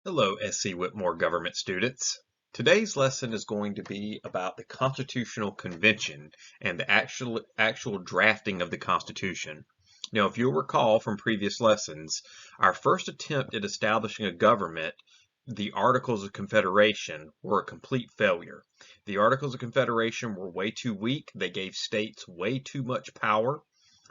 Hello, S.C. Whitmore government students. Today's lesson is going to be about the Constitutional Convention and the actual drafting of the Constitution. Now, if you'll recall from previous lessons, our first attempt at establishing a government, the Articles of Confederation, were a complete failure. The Articles of Confederation were way too weak. They gave states way too much power.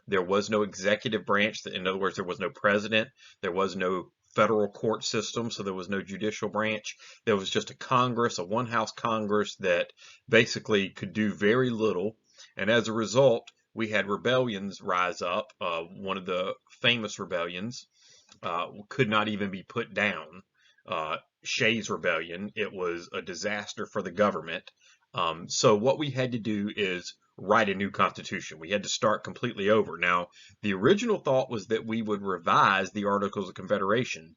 There was no executive branch. In other words, there was no president. There was no federal court system, so there was no judicial branch. There was just a Congress, a one-house Congress that basically could do very little. And as a result, we had rebellions rise up. One of the famous rebellions could not even be put down. Shays' Rebellion. It was a disaster for the government. So what we had to do is write a new constitution. We had to start completely over. Now, the original thought was that we would revise the Articles of Confederation,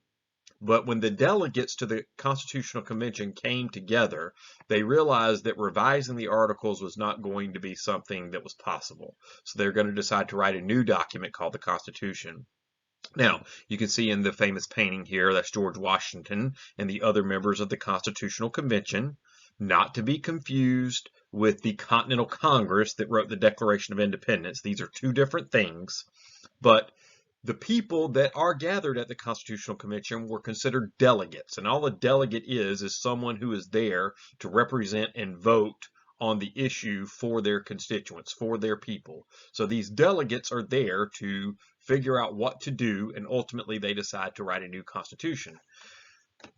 but when the delegates to the Constitutional Convention came together, they realized that revising the Articles was not going to be something that was possible. So they're going to decide to write a new document called the Constitution. Now, you can see in the famous painting here, that's George Washington and the other members of the Constitutional Convention, not to be confused with the Continental Congress that wrote the Declaration of Independence. These are two different things, but the people that are gathered at the Constitutional Convention were considered delegates, and all a delegate is someone who is there to represent and vote on the issue for their constituents, for their people. So these delegates are there to figure out what to do, and ultimately they decide to write a new constitution.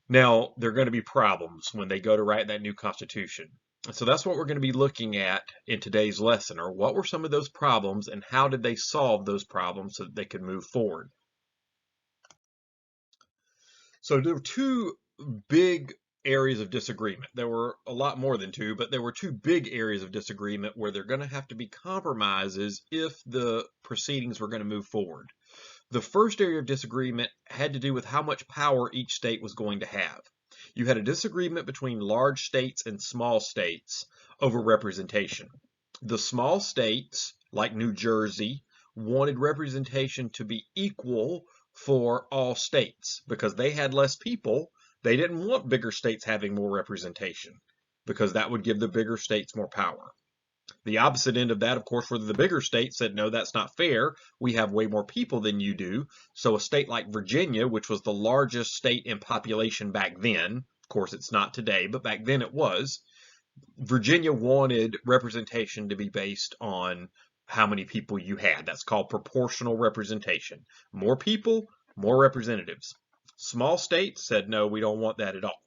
Now, there are going to be problems when they go to write that new constitution. So that's what we're going to be looking at in today's lesson, or what were some of those problems and how did they solve those problems so that they could move forward. So there were two big areas of disagreement. There were a lot more than two, but there were two big areas of disagreement where there are going to have to be compromises if the proceedings were going to move forward. The first area of disagreement had to do with how much power each state was going to have. You had a disagreement between large states and small states over representation. The small states, like New Jersey, wanted representation to be equal for all states because they had less people. They didn't want bigger states having more representation because that would give the bigger states more power. The opposite end of that, of course, were the bigger states said, no, that's not fair. We have way more people than you do. So a state like Virginia, which was the largest state in population back then, of course, it's not today, but back then it was, Virginia wanted representation to be based on how many people you had. That's called proportional representation. More people, more representatives. Small states said, no, we don't want that at all.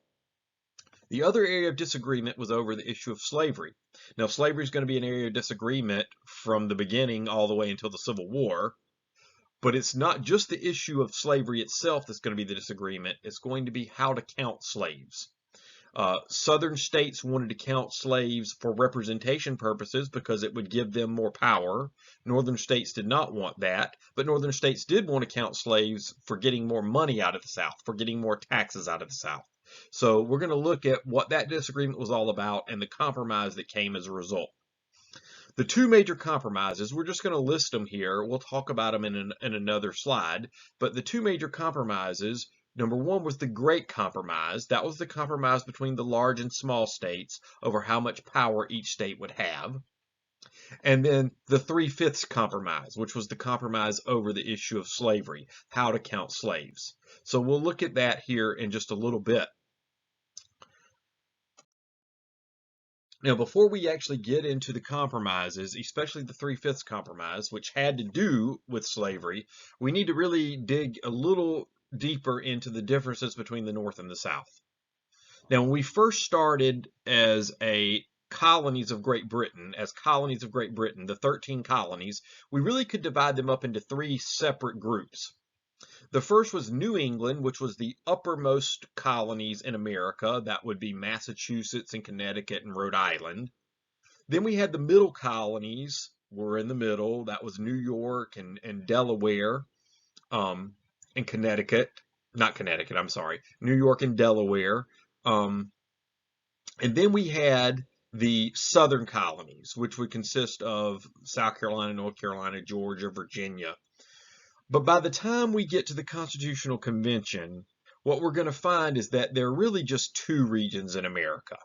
The other area of disagreement was over the issue of slavery. Now, slavery is going to be an area of disagreement from the beginning all the way until the Civil War, but it's not just the issue of slavery itself that's going to be the disagreement. It's going to be how to count slaves. Southern states wanted to count slaves for representation purposes because it would give them more power. Northern states did not want that, but Northern states did want to count slaves for getting more money out of the South, for getting more taxes out of the South. So we're going to look at what that disagreement was all about and the compromise that came as a result. The two major compromises, we're just going to list them here. We'll talk about them in another slide. But the two major compromises, number one was the Great Compromise. That was the compromise between the large and small states over how much power each state would have. And then the Three-Fifths Compromise, which was the compromise over the issue of slavery, how to count slaves. So we'll look at that here in just a little bit. Now, before we actually get into the compromises, especially the Three-Fifths Compromise, which had to do with slavery, we need to really dig a little deeper into the differences between the North and the South. Now, when we first started as colonies of Great Britain, the 13 colonies, we really could divide them up into three separate groups. The first was New England, which was the uppermost colonies in America. That would be Massachusetts and Connecticut and Rhode Island. Then we had the middle colonies, were in the middle. That was New York and Delaware, and Connecticut. Not Connecticut, I'm sorry. New York and Delaware. And then we had the southern colonies, which would consist of South Carolina, North Carolina, Georgia, Virginia. But by the time we get to the Constitutional Convention, what we're going to find is that there are really just two regions in America.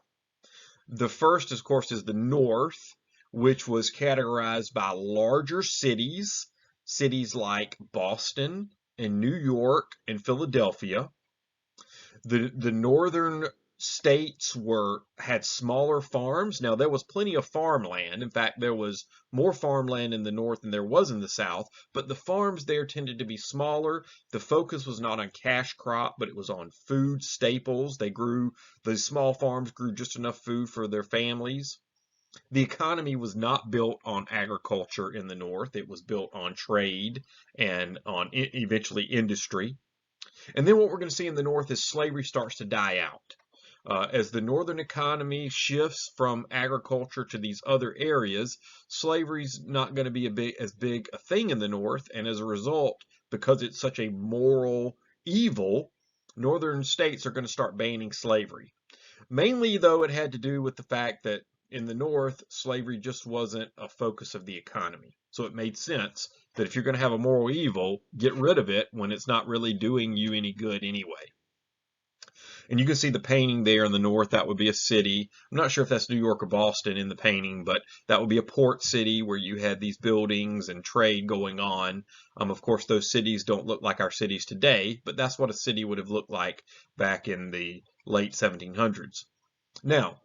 The first, of course, is the North, which was categorized by larger cities, cities like Boston and New York and Philadelphia. The northern states had smaller farms. Now there was plenty of farmland. In fact, there was more farmland in the north than there was in the south, but the farms there tended to be smaller. The focus was not on cash crop, but it was on food staples. Those small farms grew just enough food for their families. The economy was not built on agriculture in the north. It was built on trade and on eventually industry. And then what we're going to see in the North is slavery starts to die out. As the northern economy shifts from agriculture to these other areas, slavery's not going to be as big a thing in the North, and as a result, because it's such a moral evil, northern states are going to start banning slavery. Mainly, though, it had to do with the fact that in the North, slavery just wasn't a focus of the economy. So it made sense that if you're going to have a moral evil, get rid of it when it's not really doing you any good anyway. And you can see the painting there in the north. That would be a city. I'm not sure if that's New York or Boston in the painting, but that would be a port city where you had these buildings and trade going on. Of course, those cities don't look like our cities today, but that's what a city would have looked like back in the late 1700s. Now,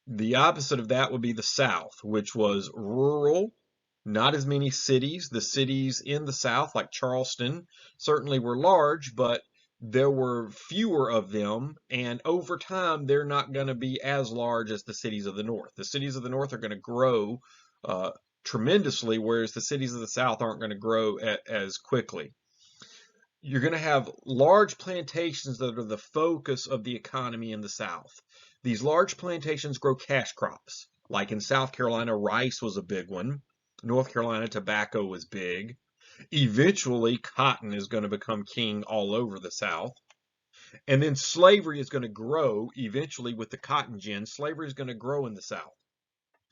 the opposite of that would be the South, which was rural, not as many cities. The cities in the South, like Charleston, certainly were large, but there were fewer of them, and over time, they're not going to be as large as the cities of the North. The cities of the North are going to grow tremendously, whereas the cities of the South aren't going to grow as quickly. You're going to have large plantations that are the focus of the economy in the South. These large plantations grow cash crops. Like in South Carolina, rice was a big one. North Carolina, tobacco was big. Eventually, cotton is going to become king all over the South. And then slavery is going to grow eventually with the cotton gin. Slavery is going to grow in the South.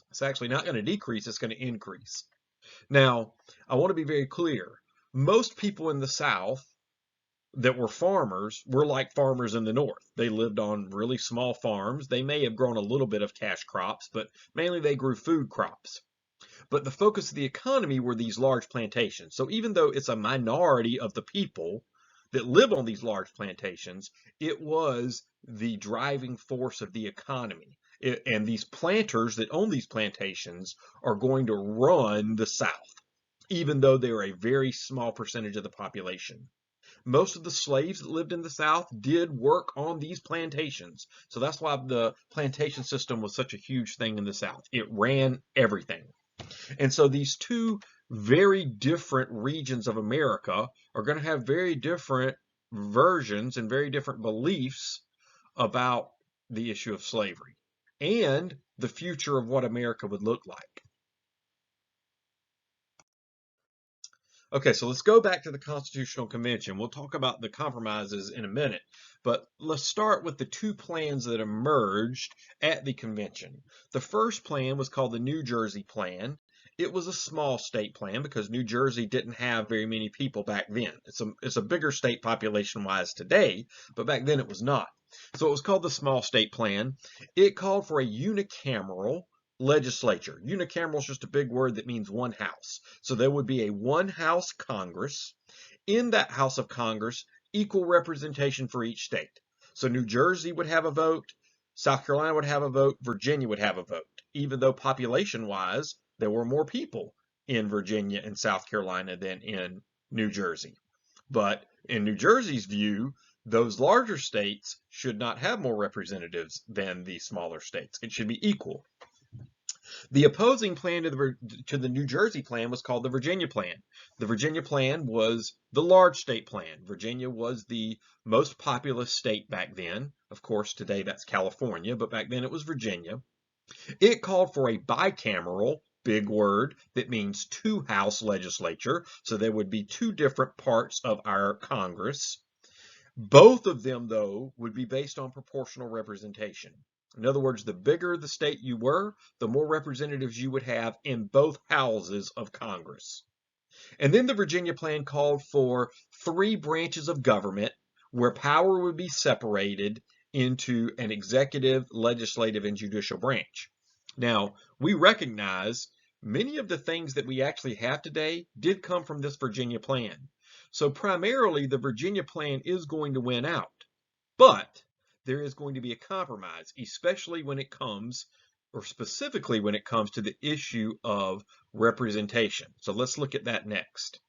It's actually not going to decrease, it's going to increase. Now, I want to be very clear. Most people in the South that were farmers were like farmers in the North. They lived on really small farms. They may have grown a little bit of cash crops, but mainly they grew food crops. But the focus of the economy were these large plantations. So even though it's a minority of the people that live on these large plantations, it was the driving force of the economy. And these planters that own these plantations are going to run the South, even though they're a very small percentage of the population. Most of the slaves that lived in the South did work on these plantations. So that's why the plantation system was such a huge thing in the South. It ran everything. And so these two very different regions of America are going to have very different versions and very different beliefs about the issue of slavery and the future of what America would look like. Okay, so let's go back to the Constitutional Convention. We'll talk about the compromises in a minute, but let's start with the two plans that emerged at the convention. The first plan was called the New Jersey Plan. It was a small state plan because New Jersey didn't have very many people back then. It's a bigger state population-wise today, but back then it was not. So it was called the Small State Plan. It called for a unicameral legislature. Unicameral is just a big word that means one house. So there would be a one-house Congress. In that House of Congress, equal representation for each state. So New Jersey would have a vote, South Carolina would have a vote, Virginia would have a vote, even though population-wise, there were more people in Virginia and South Carolina than in New Jersey. But in New Jersey's view, those larger states should not have more representatives than the smaller states. It should be equal. The opposing plan to the New Jersey plan was called the Virginia Plan. The Virginia Plan was the large state plan. Virginia was the most populous state back then. Of course, today that's California, but back then it was Virginia. It called for a bicameral, big word, that means two-house legislature. So there would be two different parts of our Congress. Both of them, though, would be based on proportional representation. In other words, the bigger the state you were, the more representatives you would have in both houses of Congress. And then the Virginia Plan called for three branches of government, where power would be separated into an executive, legislative, and judicial branch. Now, we recognize many of the things that we actually have today did come from this Virginia plan. So primarily, the Virginia plan is going to win out, but there is going to be a compromise, especially when it comes, or specifically when it comes to the issue of representation. So let's look at that next.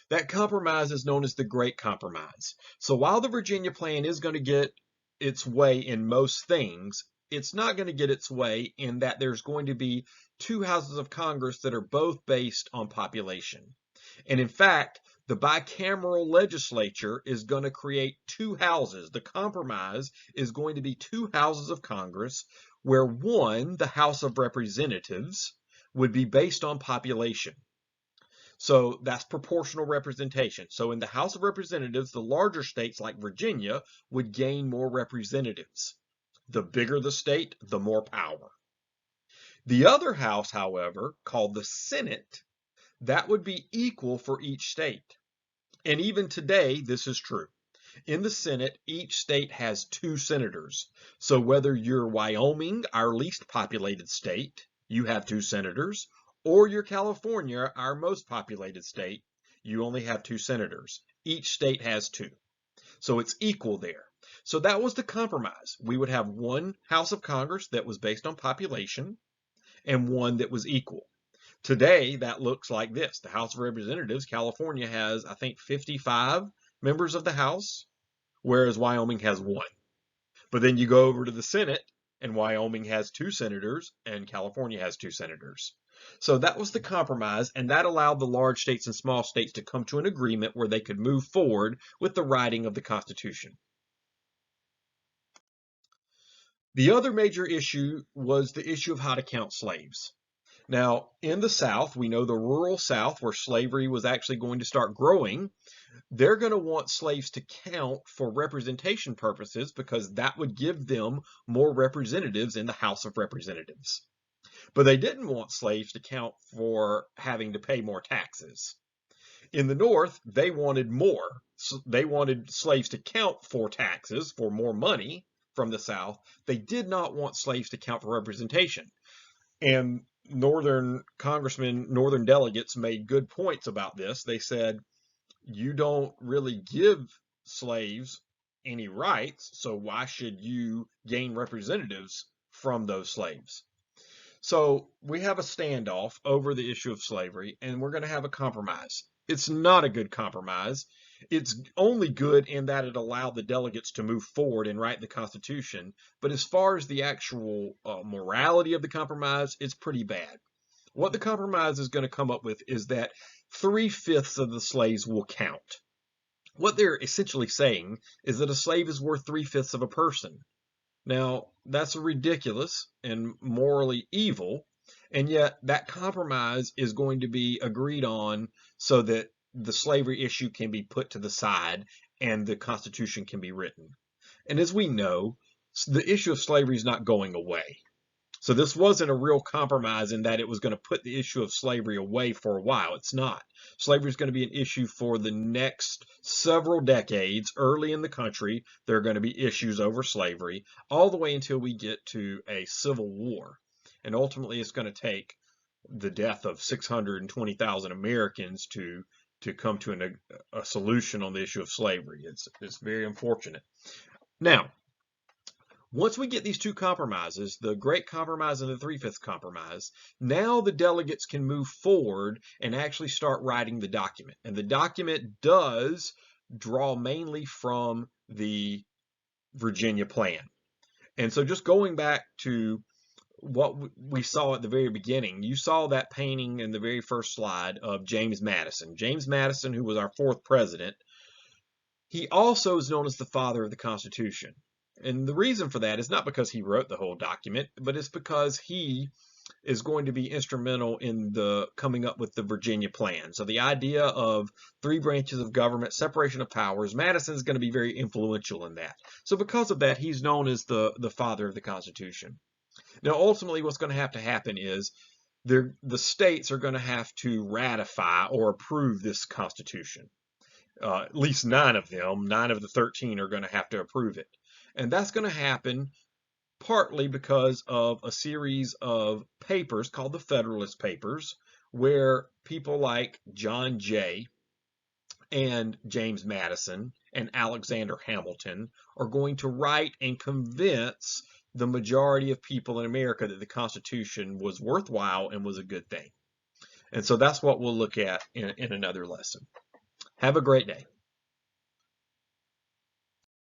That compromise is known as the Great Compromise. So while the Virginia plan is going to get its way in most things, it's not going to get its way in that there's going to be two houses of Congress that are both based on population. And in fact, the bicameral legislature is going to create two houses. The compromise is going to be two houses of Congress, where one, the House of Representatives, would be based on population. So that's proportional representation. So in the House of Representatives, the larger states like Virginia would gain more representatives. The bigger the state, the more power. The other house, however, called the Senate, that would be equal for each state. And even today, this is true. In the Senate, each state has 2 senators. So whether you're Wyoming, our least populated state, you have 2 senators, or you're California, our most populated state, you only have 2 senators. Each state has 2. So it's equal there. So that was the compromise. We would have one House of Congress that was based on population and one that was equal. Today, that looks like this. The House of Representatives, California has, I think, 55 members of the House, whereas Wyoming has 1. But then you go over to the Senate, and Wyoming has 2 senators, and California has 2 senators. So that was the compromise, and that allowed the large states and small states to come to an agreement where they could move forward with the writing of the Constitution. The other major issue was the issue of how to count slaves. Now, in the South, we know the rural South, where slavery was actually going to start growing, they're going to want slaves to count for representation purposes because that would give them more representatives in the House of Representatives. But they didn't want slaves to count for having to pay more taxes. In the North, they wanted more. So they wanted slaves to count for taxes, for more money from the South. They did not want slaves to count for representation. And Northern congressmen, Northern delegates made good points about this. They said, you don't really give slaves any rights, so why should you gain representatives from those slaves? So we have a standoff over the issue of slavery, and we're going to have a compromise. It's not a good compromise. It's only good in that it allowed the delegates to move forward and write the Constitution. But as far as the actual morality of the compromise, it's pretty bad. What the compromise is going to come up with is that 3/5 of the slaves will count. What they're essentially saying is that a slave is worth 3/5 of a person. Now, that's ridiculous and morally evil, and yet that compromise is going to be agreed on so that the slavery issue can be put to the side and the Constitution can be written. And as we know, the issue of slavery is not going away. So this wasn't a real compromise in that it was going to put the issue of slavery away for a while. It's not. Slavery is going to be an issue for the next several decades. Early in the country, there are going to be issues over slavery, all the way until we get to a civil war. And ultimately, it's going to take the death of 620,000 Americans to come to a solution on the issue of slavery. It's very unfortunate. Now, once we get these two compromises, the Great Compromise and the 3/5 Compromise, now the delegates can move forward and actually start writing the document. And the document does draw mainly from the Virginia plan. And so just going back to what we saw at the very beginning, you saw that painting in the very first slide of James Madison. James Madison, who was our 4th president, he also is known as the father of the Constitution. And the reason for that is not because he wrote the whole document, but it's because he is going to be instrumental in the coming up with the Virginia plan. So the idea of 3 branches of government, separation of powers, Madison is going to be very influential in that. So because of that, he's known as the father of the Constitution. Now, ultimately, what's going to happen is the states are going to have to ratify or approve this Constitution. At least 9 of them, 9 of the 13 are going to have to approve it. And that's going to happen partly because of a series of papers called the Federalist Papers, where people like John Jay and James Madison and Alexander Hamilton are going to write and convince the majority of people in America that the Constitution was worthwhile and was a good thing. And so that's what we'll look at in another lesson. Have a great day.